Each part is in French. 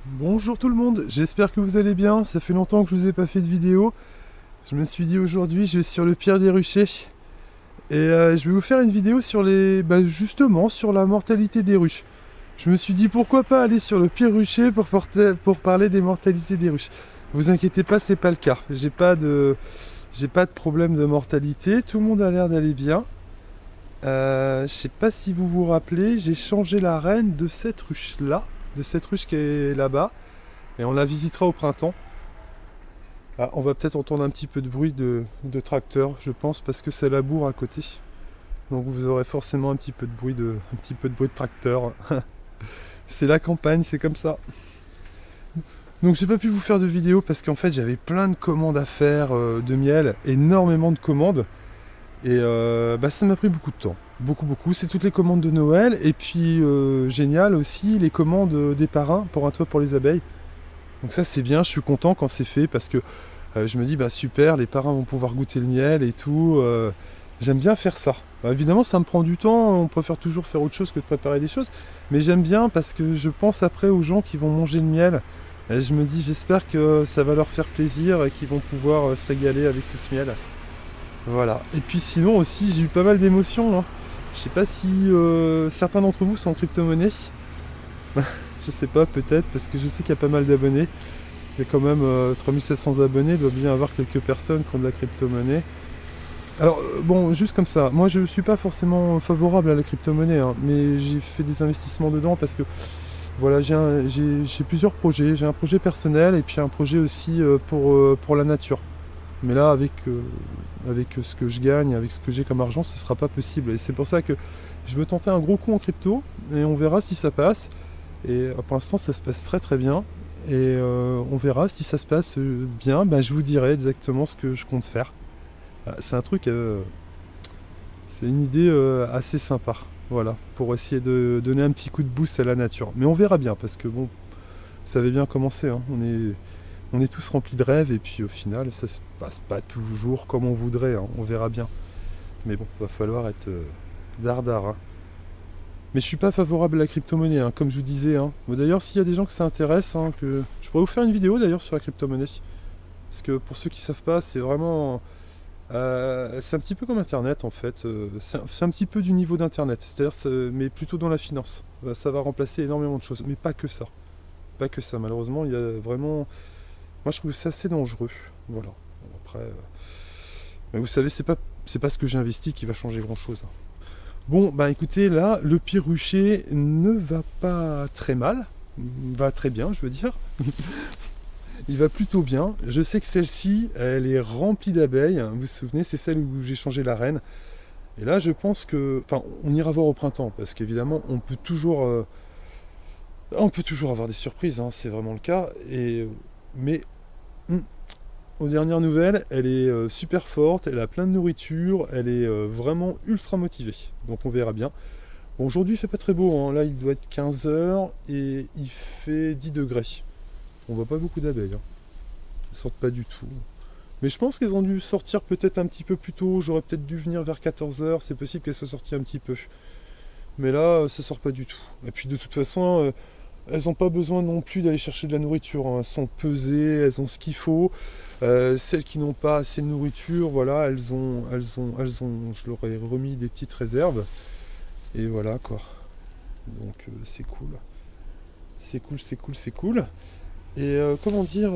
Bonjour tout le monde, j'espère que vous allez bien, ça fait longtemps que je vous ai pas fait de vidéo. Je me suis dit aujourd'hui je vais sur le Pierre des Ruchers et je vais vous faire une vidéo sur justement sur la mortalité des ruches. Je me suis dit pourquoi pas aller sur le Pierre Rucher pour parler des mortalités des ruches. Vous inquiétez pas, c'est pas le cas. J'ai pas de problème de mortalité, tout le monde a l'air d'aller bien. Je sais pas si vous vous rappelez, j'ai changé la reine de cette ruche là, de cette ruche qui est là-bas. Et on la visitera au printemps. Ah, on va peut-être entendre un petit peu de bruit de tracteur, je pense, parce que c'est la bourre à côté. Donc vous aurez forcément un petit peu de bruit de tracteur. C'est la campagne, c'est comme ça. Donc j'ai pas pu vous faire de vidéo parce qu'en fait j'avais plein de commandes à faire de miel, énormément de commandes. Et ça m'a pris beaucoup de temps. Beaucoup. C'est toutes les commandes de Noël. Et puis génial aussi les commandes des parrains pour un toit pour les abeilles. Donc ça c'est bien, je suis content quand c'est fait parce que je me dis bah super, les parrains vont pouvoir goûter le miel et tout. J'aime bien faire ça. Bah, évidemment ça me prend du temps, on préfère toujours faire autre chose que de préparer des choses. Mais j'aime bien parce que je pense après aux gens qui vont manger le miel. Et je me dis j'espère que ça va leur faire plaisir et qu'ils vont pouvoir se régaler avec tout ce miel. Voilà. Et puis sinon aussi j'ai eu pas mal d'émotions, hein. Je sais pas si certains d'entre vous sont en crypto-monnaie. Je sais pas, peut-être, parce que je sais qu'il y a pas mal d'abonnés. Il y a quand même 3700 abonnés, il doit bien y avoir quelques personnes qui ont de la crypto-monnaie. Alors, bon, juste comme ça, moi je suis pas forcément favorable à la crypto-monnaie, hein, mais j'ai fait des investissements dedans parce que, voilà, j'ai plusieurs projets. J'ai un projet personnel et puis un projet aussi pour la nature. Mais là, avec ce que je gagne, avec ce que j'ai comme argent, ce sera pas possible. Et c'est pour ça que je veux tenter un gros coup en crypto et on verra si ça passe. Et pour l'instant, ça se passe très très bien. Et on verra si ça se passe bien. Ben, je vous dirai exactement ce que je compte faire. C'est un truc, c'est une idée assez sympa. Voilà, pour essayer de donner un petit coup de boost à la nature. Mais on verra bien, parce que bon, ça avait bien commencé, hein. On est tous remplis de rêves, et puis au final, ça se passe pas toujours comme on voudrait, hein. On verra bien. Mais bon, va falloir être dardard, hein. Mais je suis pas favorable à la crypto-monnaie, hein, comme je vous disais, hein. Bon, d'ailleurs, s'il y a des gens que ça intéresse, hein, que je pourrais vous faire une vidéo d'ailleurs sur la crypto-monnaie. Parce que pour ceux qui savent pas, c'est vraiment. C'est un petit peu comme Internet en fait. C'est un petit peu du niveau d'Internet. C'est-à-dire, mais plutôt dans la finance. Ça va remplacer énormément de choses. Mais pas que ça. Pas que ça. Malheureusement, il y a vraiment. Moi, je trouve ça assez dangereux. Voilà. Bon, après. Mais vous savez, c'est pas ce que j'ai investi qui va changer grand-chose, hein. Bon, bah écoutez, là, le Pierre Rucher ne va pas très mal. Va très bien, je veux dire. Il va plutôt bien. Je sais que celle-ci, elle est remplie d'abeilles. Vous vous souvenez, c'est celle où j'ai changé la reine. Et là, je pense que... Enfin, on ira voir au printemps, parce qu'évidemment, on peut toujours avoir des surprises, hein, c'est vraiment le cas. Mais, aux dernières nouvelles, elle est super forte, elle a plein de nourriture, elle est vraiment ultra motivée. Donc on verra bien. Bon, aujourd'hui, il fait pas très beau, hein. Là, il doit être 15 heures et il fait 10 degrés. On voit pas beaucoup d'abeilles, hein. Elles sortent pas du tout. Mais je pense qu'elles ont dû sortir peut-être un petit peu plus tôt. J'aurais peut-être dû venir vers 14 heures. C'est possible qu'elles soient sorties un petit peu. Mais là, ça sort pas du tout. Et puis de toute façon, elles n'ont pas besoin non plus d'aller chercher de la nourriture, hein. Elles sont pesées, elles ont ce qu'il faut. Celles qui n'ont pas assez de nourriture, voilà, je leur ai remis des petites réserves. Et voilà quoi. Donc c'est cool. C'est cool. Et comment dire,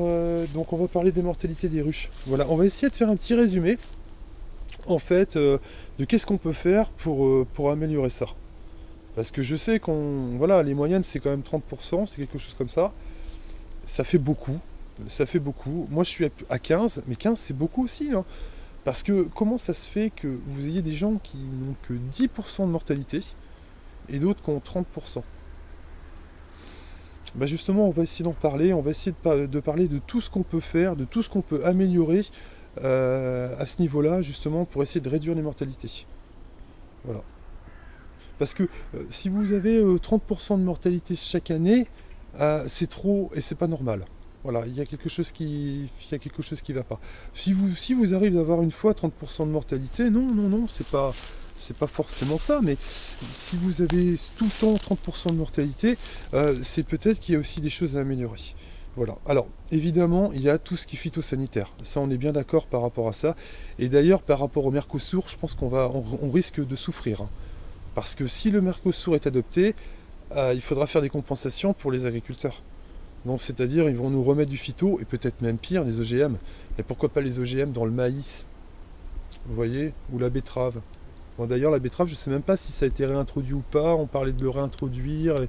donc on va parler des mortalités des ruches. Voilà, on va essayer de faire un petit résumé, en fait, de qu'est-ce qu'on peut faire pour améliorer ça. Parce que je sais voilà, les moyennes c'est quand même 30%, c'est quelque chose comme ça. Ça fait beaucoup, ça fait beaucoup. Moi je suis à 15, mais 15 c'est beaucoup aussi, hein. Parce que comment ça se fait que vous ayez des gens qui n'ont que 10% de mortalité et d'autres qui ont 30%? Bah justement, on va essayer d'en parler, on va essayer de parler de tout ce qu'on peut faire, de tout ce qu'on peut améliorer à ce niveau-là, justement, pour essayer de réduire les mortalités. Voilà. Parce que si vous avez 30% de mortalité chaque année, c'est trop et c'est pas normal. Voilà, il y a quelque chose qui va pas. Si vous arrivez à avoir une fois 30% de mortalité, non, c'est pas, c'est pas forcément ça, mais si vous avez tout le temps 30% de mortalité, c'est peut-être qu'il y a aussi des choses à améliorer. Voilà. Alors, évidemment, il y a tout ce qui est phytosanitaire. Ça, on est bien d'accord par rapport à ça. Et d'ailleurs, par rapport au Mercosur, je pense on risque de souffrir. Hein. Parce que si le Mercosur est adopté, il faudra faire des compensations pour les agriculteurs. Donc, c'est-à-dire, ils vont nous remettre du phyto, et peut-être même pire, des OGM. Et pourquoi pas les OGM dans le maïs? Vous voyez? Ou la betterave. Bon, d'ailleurs, la betterave, je ne sais même pas si ça a été réintroduit ou pas. On parlait de le réintroduire. Et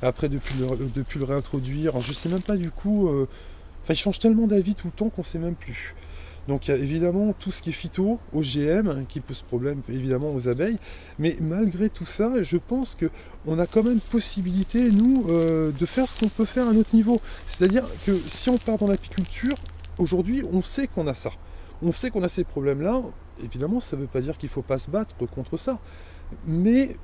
après, depuis le réintroduire, je ne sais même pas du coup. Enfin, ils changent tellement d'avis tout le temps qu'on ne sait même plus. Donc, il y a évidemment tout ce qui est phyto, OGM, qui pose problème évidemment aux abeilles. Mais malgré tout ça, je pense qu'on a quand même possibilité, nous, de faire ce qu'on peut faire à notre niveau. C'est-à-dire que si on part dans l'apiculture, aujourd'hui, on sait qu'on a ça. On sait qu'on a ces problèmes-là. Évidemment, ça ne veut pas dire qu'il ne faut pas se battre contre ça. Mais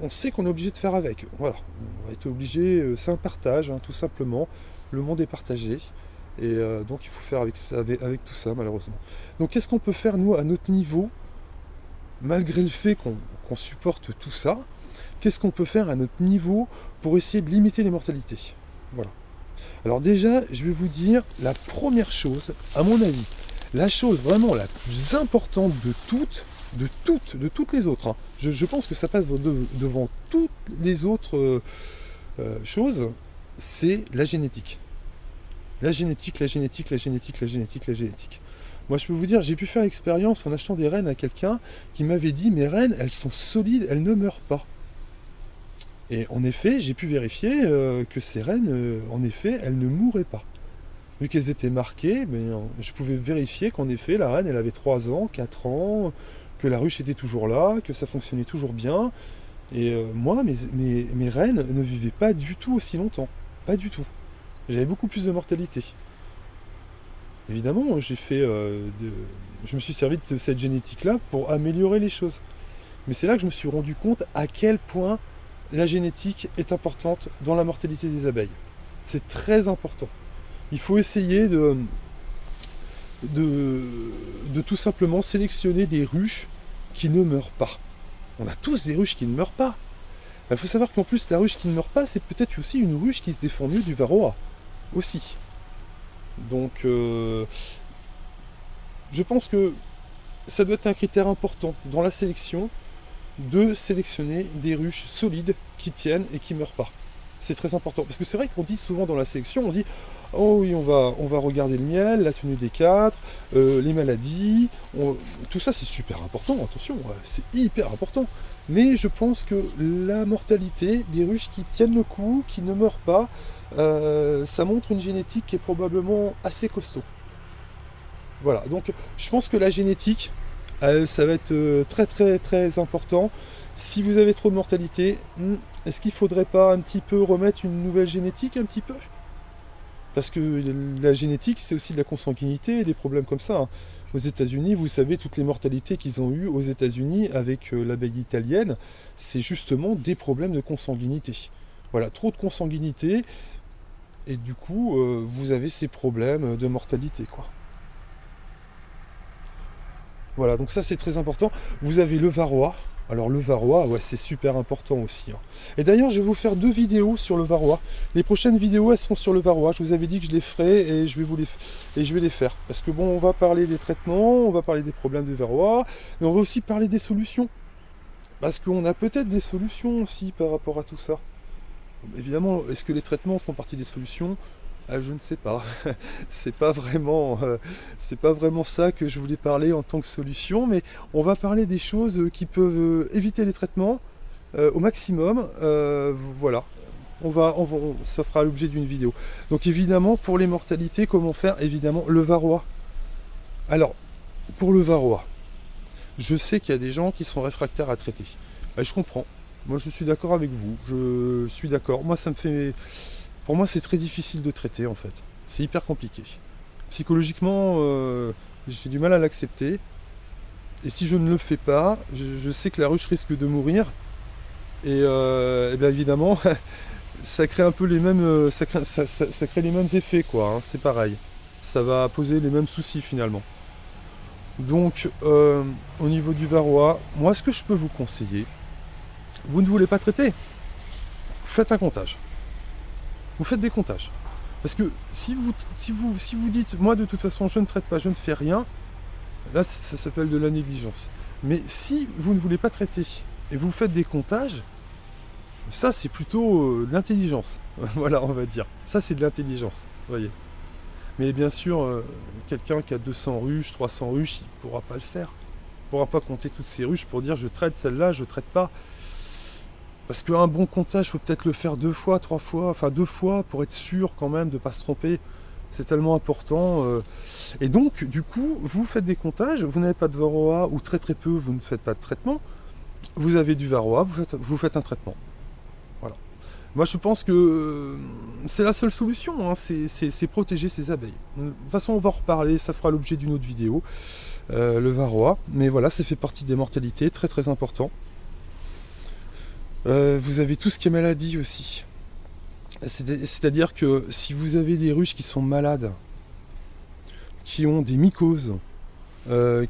on sait qu'on est obligé de faire avec. Voilà, on va être obligé, c'est un partage, hein, tout simplement. Le monde est partagé. Et donc il faut faire avec tout ça, malheureusement. Donc qu'est-ce qu'on peut faire, nous, à notre niveau, malgré le fait qu'on supporte tout ça? Qu'est-ce qu'on peut faire à notre niveau pour essayer de limiter les mortalités? Voilà. Alors déjà, je vais vous dire la première chose, à mon avis, la chose vraiment la plus importante de toutes les autres. Hein. Je pense que ça passe devant toutes les autres choses, c'est la génétique. La génétique. Moi, je peux vous dire, j'ai pu faire l'expérience en achetant des rennes à quelqu'un qui m'avait dit, mes rennes, elles sont solides, elles ne meurent pas. Et en effet, j'ai pu vérifier que ces rennes, en effet, elles ne mouraient pas. Vu qu'elles étaient marquées, je pouvais vérifier qu'en effet, la reine, elle avait 3 ans, 4 ans, que la ruche était toujours là, que ça fonctionnait toujours bien. Et moi, mes rennes ne vivaient pas du tout aussi longtemps. Pas du tout. J'avais beaucoup plus de mortalité. Évidemment, je me suis servi de cette génétique-là pour améliorer les choses. Mais c'est là que je me suis rendu compte à quel point la génétique est importante dans la mortalité des abeilles. C'est très important. Il faut essayer de tout simplement sélectionner des ruches qui ne meurent pas. On a tous des ruches qui ne meurent pas. Il faut savoir qu'en plus, la ruche qui ne meurt pas, c'est peut-être aussi une ruche qui se défend mieux du varroa. Aussi. Donc, je pense que ça doit être un critère important dans la sélection de sélectionner des ruches solides qui tiennent et qui ne meurent pas. C'est très important. Parce que c'est vrai qu'on dit souvent dans la sélection, on dit oh oui, on va regarder le miel, la tenue des 4, les maladies, tout ça c'est super important, attention, c'est hyper important. Mais je pense que la mortalité des ruches qui tiennent le coup, qui ne meurent pas, ça montre une génétique qui est probablement assez costaud. Voilà, donc je pense que la génétique, ça va être très très très important. Si vous avez trop de mortalité, est-ce qu'il ne faudrait pas un petit peu remettre une nouvelle génétique un petit peu? Parce que la génétique, c'est aussi de la consanguinité et des problèmes comme ça. Hein. Aux États-Unis, vous savez, toutes les mortalités qu'ils ont eues aux États-Unis avec l'abeille italienne, c'est justement des problèmes de consanguinité. Voilà, trop de consanguinité, et du coup, vous avez ces problèmes de mortalité, quoi. Voilà, donc ça c'est très important. Vous avez le varroa. Alors le varroa, ouais, c'est super important aussi. Hein. Et d'ailleurs, je vais vous faire 2 vidéos sur le varroa. Les prochaines vidéos, elles seront sur le varroa. Je vous avais dit que je les ferais et je vais les faire. Parce que bon, on va parler des traitements, on va parler des problèmes du varroa, mais on va aussi parler des solutions. Parce qu'on a peut-être des solutions aussi par rapport à tout ça. Évidemment, est-ce que les traitements font partie des solutions? Je ne sais pas. c'est pas vraiment ça que je voulais parler en tant que solution, mais on va parler des choses qui peuvent éviter les traitements au maximum. Voilà. Ça fera l'objet d'une vidéo. Donc évidemment, pour les mortalités, comment faire? Évidemment, le varroa. Alors, pour le varroa, je sais qu'il y a des gens qui sont réfractaires à traiter. Je comprends. Moi, je suis d'accord avec vous. Je suis d'accord. Moi, pour moi, c'est très difficile de traiter, en fait. C'est hyper compliqué. Psychologiquement, j'ai du mal à l'accepter. Et si je ne le fais pas, je sais que la ruche risque de mourir. Et bien évidemment, ça crée un peu les mêmes, ça crée les mêmes effets, quoi. Hein, c'est pareil. Ça va poser les mêmes soucis, finalement. Donc, au niveau du varroa, moi, ce que je peux vous conseiller, vous ne voulez pas traiter, vous faites un comptage. Vous faites des comptages. Parce que si vous dites, moi de toute façon je ne traite pas, je ne fais rien, là ça s'appelle de la négligence. Mais si vous ne voulez pas traiter et vous faites des comptages, ça c'est plutôt de l'intelligence. Voilà, on va dire. Ça c'est de l'intelligence, vous voyez. Mais bien sûr, quelqu'un qui a 200 ruches, 300 ruches, il ne pourra pas le faire. Il ne pourra pas compter toutes ces ruches pour dire je traite celle-là, je ne traite pas. Parce qu'un bon comptage, il faut peut-être le faire 2 fois, 3 fois, enfin 2 fois pour être sûr quand même de ne pas se tromper. C'est tellement important. Et donc, du coup, vous faites des comptages, vous n'avez pas de varroa, ou très très peu, vous ne faites pas de traitement. Vous avez du varroa, vous faites un traitement. Voilà. Moi, je pense que c'est la seule solution, hein, c'est protéger ces abeilles. De toute façon, on va en reparler, ça fera l'objet d'une autre vidéo, le varroa. Mais voilà, ça fait partie des mortalités, très très important. Vous avez tout ce qui est maladie aussi. C'est-à-dire que si vous avez des ruches qui sont malades, qui ont des mycoses,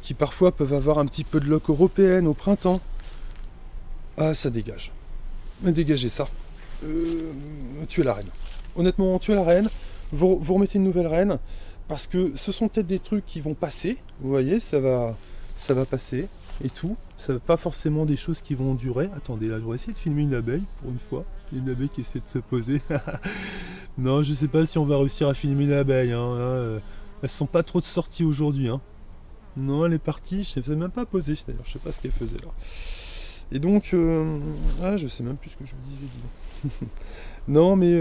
qui parfois peuvent avoir un petit peu de loque européenne au printemps, ah ça dégage. Dégagez ça. Tuez la reine. Honnêtement, tuez la reine. Vous remettez une nouvelle reine, parce que ce sont peut-être des trucs qui vont passer. Vous voyez, ça va passer. Et tout, ça va pas forcément des choses qui vont durer. Attendez, là, je vais essayer de filmer une abeille pour une fois. Une abeille qui essaie de se poser. Non, je sais pas si on va réussir à filmer une abeille. Hein. Elles sont pas trop de sorties aujourd'hui. Hein. Non, elle est partie. Je sais même pas poser. D'ailleurs, je sais pas ce qu'elle faisait là. Et donc, je sais même plus ce que je vous disais. Dis. Non, mais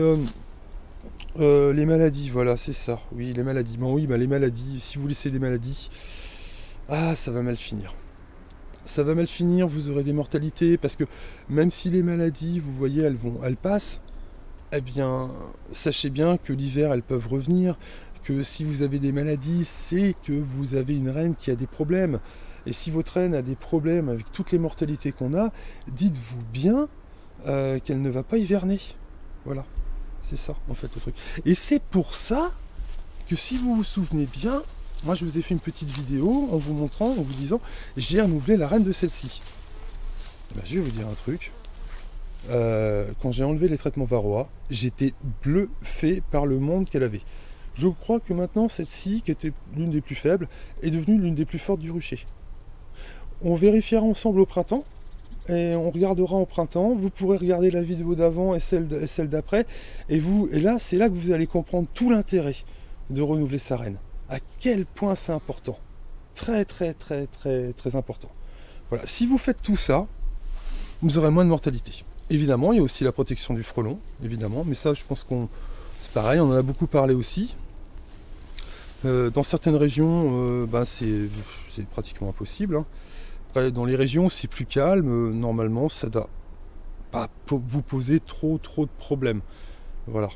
les maladies, voilà, c'est ça. Oui, les maladies. Bon, oui, les maladies. Si vous laissez des maladies, ça va mal finir. Ça va mal finir, vous aurez des mortalités, parce que même si les maladies, vous voyez, elles passent, eh bien, sachez bien que l'hiver, elles peuvent revenir, que si vous avez des maladies, c'est que vous avez une reine qui a des problèmes. Et si votre reine a des problèmes avec toutes les mortalités qu'on a, dites-vous bien qu'elle ne va pas hiverner. Voilà, c'est ça, en fait, le truc. Et c'est pour ça que si vous vous souvenez bien, moi, je vous ai fait une petite vidéo en vous montrant, en vous disant, j'ai renouvelé la reine de celle-ci. Je vais vous dire un truc. Quand j'ai enlevé les traitements varroa, j'étais bluffé par le monde qu'elle avait. Je crois que maintenant, celle-ci, qui était l'une des plus faibles, est devenue l'une des plus fortes du rucher. On vérifiera ensemble au printemps, et on regardera au printemps. Vous pourrez regarder la vidéo d'avant et celle d'après, et là, c'est là que vous allez comprendre tout l'intérêt de renouveler sa reine. À quel point c'est important. Très très très très très important. Voilà, si vous faites tout ça, vous aurez moins de mortalité. Évidemment, il y a aussi la protection du frelon, évidemment, mais ça je pense c'est pareil, on en a beaucoup parlé aussi. Dans certaines régions, c'est pratiquement impossible. Hein. Après, dans les régions où c'est plus calme, normalement ça ne doit pas vous poser trop de problèmes. Voilà.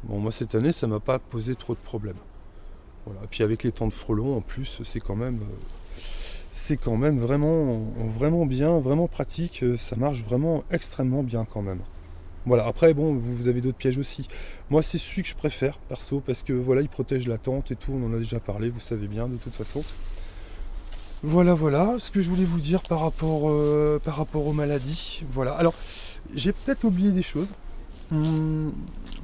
Bon, moi cette année ça m'a pas posé trop de problèmes. Voilà. Et puis avec les temps de frelons en plus, c'est quand même vraiment bien, vraiment pratique. Ça marche vraiment extrêmement bien quand même. Voilà. Après bon, vous avez d'autres pièges aussi. Moi c'est celui que je préfère perso parce que voilà, il protège la tente et tout. On en a déjà parlé, vous savez bien de toute façon. Voilà ce que je voulais vous dire par rapport aux maladies. Voilà. Alors j'ai peut-être oublié des choses.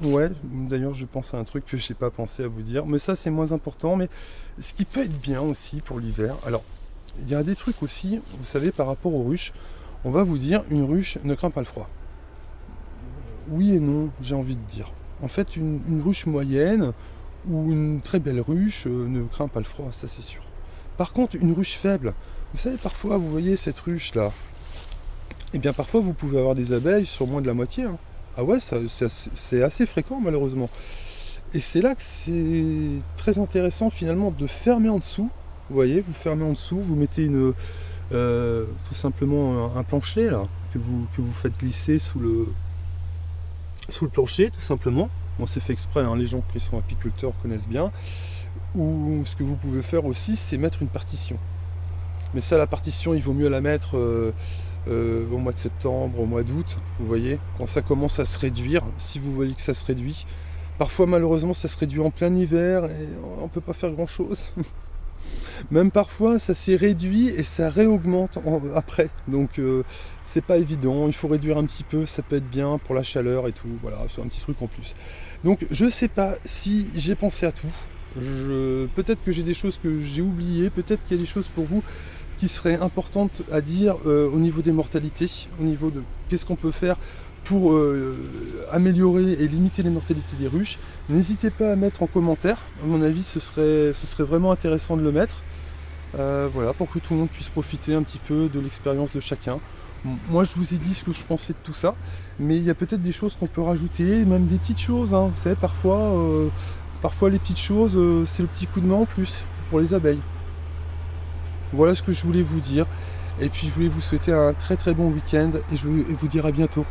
Ouais, d'ailleurs je pense à un truc que je n'ai pas pensé à vous dire, mais ça c'est moins important, mais ce qui peut être bien aussi pour l'hiver, alors il y a des trucs aussi, vous savez, par rapport aux ruches, on va vous dire, une ruche ne craint pas le froid. Oui et non, j'ai envie de dire. En fait, une ruche moyenne ou une très belle ruche ne craint pas le froid, ça c'est sûr. Par contre, une ruche faible, vous savez, parfois, vous voyez cette ruche là, et bien parfois vous pouvez avoir des abeilles sur moins de la moitié, hein. Ah ouais, c'est assez fréquent malheureusement. Et c'est là que c'est très intéressant finalement de fermer en dessous. Vous voyez, vous fermez en dessous, vous mettez tout simplement un plancher là, que vous faites glisser sous le plancher tout simplement. Bon, c'est fait exprès, hein, les gens qui sont apiculteurs connaissent bien. Ou ce que vous pouvez faire aussi, c'est mettre une partition. Mais ça, la partition, il vaut mieux la mettre au mois de septembre, au mois d'août, vous voyez, quand ça commence à se réduire, si vous voyez que ça se réduit. Parfois, malheureusement, ça se réduit en plein hiver et on ne peut pas faire grand-chose. Même parfois ça s'est réduit et ça réaugmente après, donc c'est pas évident, il faut réduire un petit peu, ça peut être bien pour la chaleur et tout, voilà, c'est un petit truc en plus. Donc je sais pas si j'ai pensé à tout, peut-être que j'ai des choses que j'ai oubliées, peut-être qu'il y a des choses pour vous qui seraient importantes à dire au niveau des mortalités, au niveau de qu'est-ce qu'on peut faire pour améliorer et limiter les mortalités des ruches. N'hésitez pas à mettre en commentaire, à mon avis ce serait vraiment intéressant de le mettre. Voilà, pour que tout le monde puisse profiter un petit peu de l'expérience de chacun. Moi je vous ai dit ce que je pensais de tout ça, mais il y a peut-être des choses qu'on peut rajouter, même des petites choses, hein. Vous savez, parfois les petites choses, c'est le petit coup de main en plus pour les abeilles. Voilà ce que je voulais vous dire, et puis je voulais vous souhaiter un très très bon week-end, et je vais vous dire à bientôt.